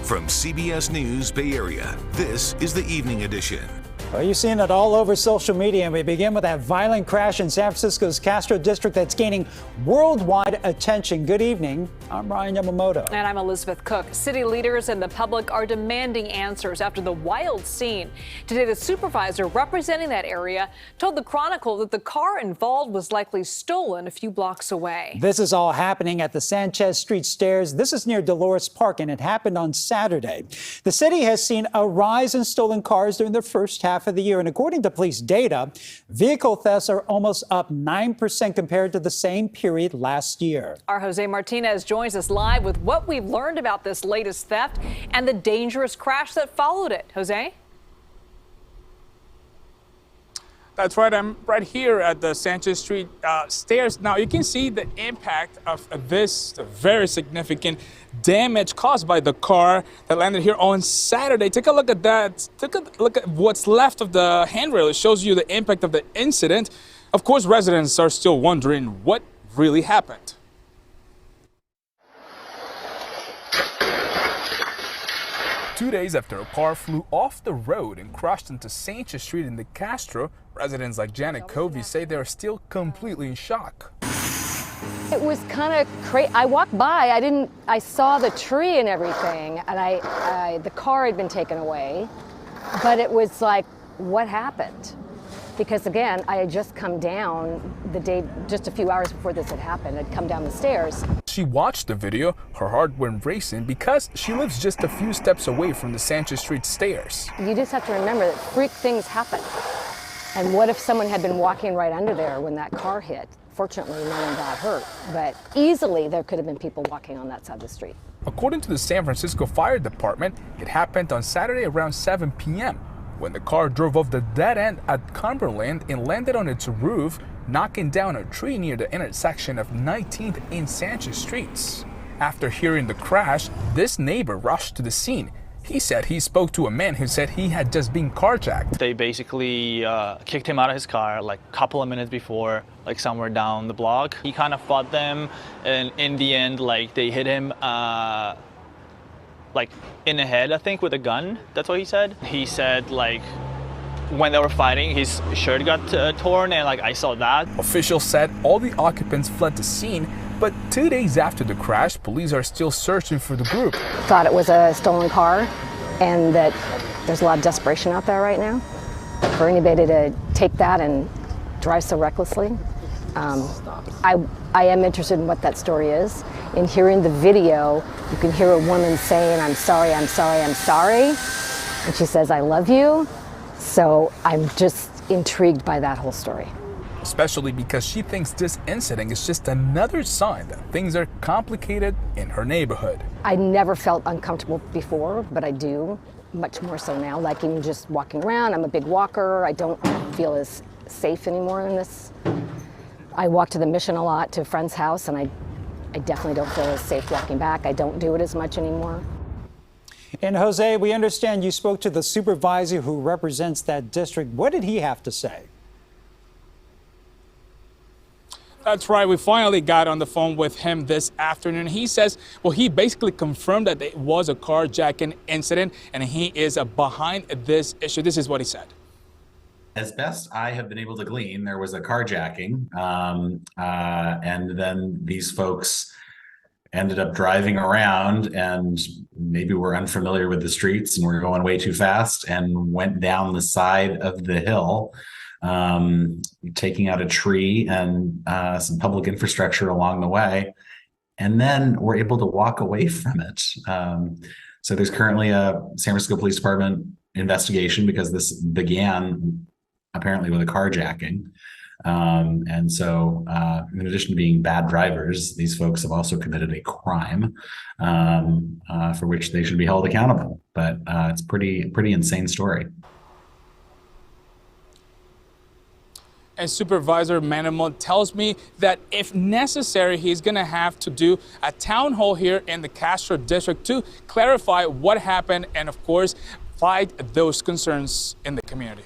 From CBS News Bay Area, this is the Evening Edition. Well, you've seen it all over social media, and we begin with that violent crash in San Francisco's Castro district that's gaining worldwide attention. Good evening. I'm Ryan Yamamoto. And I'm Elizabeth Cook. City leaders and the public are demanding answers after the wild scene. Today, the supervisor representing that area told the Chronicle that the car involved was likely stolen a few blocks away. This is all happening at the Sanchez Street stairs. This is near Dolores Park, and it happened on Saturday. The city has seen a rise in stolen cars during the first half of the year, and according to police data, vehicle thefts are almost up 9% compared to the same period last year. Our Jose Martinez joins us live with what we've learned about this latest theft and the dangerous crash that followed it. Jose? That's right. I'm right here at the Sanchez Street stairs. Now, you can see the impact of this very significant damage caused by the car that landed here on Saturday. Take a look at that. Take a look at what's left of the handrail. It shows you the impact of the incident. Of course, residents are still wondering what really happened. Two days after a car flew off the road and crashed into Sanchez Street in the Castro, residents like Janet Covey say they're still completely in shock. It was kind of crazy. I walked by, I saw the tree and everything, and the car had been taken away, but it was like, what happened? Because again, I had just come down the day, just a few hours before this had happened. I'd come down the stairs. She watched the video, her heart went racing because she lives just a few steps away from the Sanchez Street stairs. You just have to remember that freak things happen. And what if someone had been walking right under there when that car hit? Fortunately, no one got hurt, but easily there could have been people walking on that side of the street. According to the San Francisco Fire Department, it happened on Saturday around 7 p.m. when the car drove off the dead end at Cumberland and landed on its roof, knocking down a tree near the intersection of 19th and Sanchez Streets. After hearing the crash, this neighbor rushed to the scene. He said he spoke to a man who said he had just been carjacked. They basically kicked him out of his car like a couple of minutes before, like somewhere down the block. He kind of fought them, and in the end, like they hit him like in the head, I think, with a gun. That's what he said. He said like when they were fighting, his shirt got torn, and like I saw that. Officials said all the occupants fled the scene, but 2 days after the crash, police are still searching for the group. Thought it was a stolen car, and that there's a lot of desperation out there right now for anybody to take that and drive so recklessly. I am interested in what that story is. In hearing the video, you can hear a woman saying, "I'm sorry, I'm sorry, I'm sorry." And she says, "I love you." So I'm just intrigued by that whole story. Especially because she thinks this incident is just another sign that things are complicated in her neighborhood. I never felt uncomfortable before, but I do, much more so now. Like even just walking around, I'm a big walker. I don't feel as safe anymore in this. I walk to the Mission a lot, to a friend's house, and I definitely don't feel as safe walking back. I don't do it as much anymore. And Jose, we understand you spoke to the supervisor who represents that district. What did he have to say? That's right. We finally got on the phone with him this afternoon. He says, well, he basically confirmed that it was a carjacking incident and he is behind this issue. This is what he said. As best I have been able to glean, there was a carjacking, and then these folks ended up driving around and maybe were unfamiliar with the streets and were going way too fast and went down the side of the hill, taking out a tree and some public infrastructure along the way, and then were able to walk away from it. So there's currently a San Francisco Police Department investigation because this began apparently with a carjacking. And so in addition to being bad drivers, these folks have also committed a crime for which they should be held accountable. But it's pretty insane story. And Supervisor Manimal tells me that if necessary, he's going to have to do a town hall here in the Castro district to clarify what happened and, of course, fight those concerns in the community.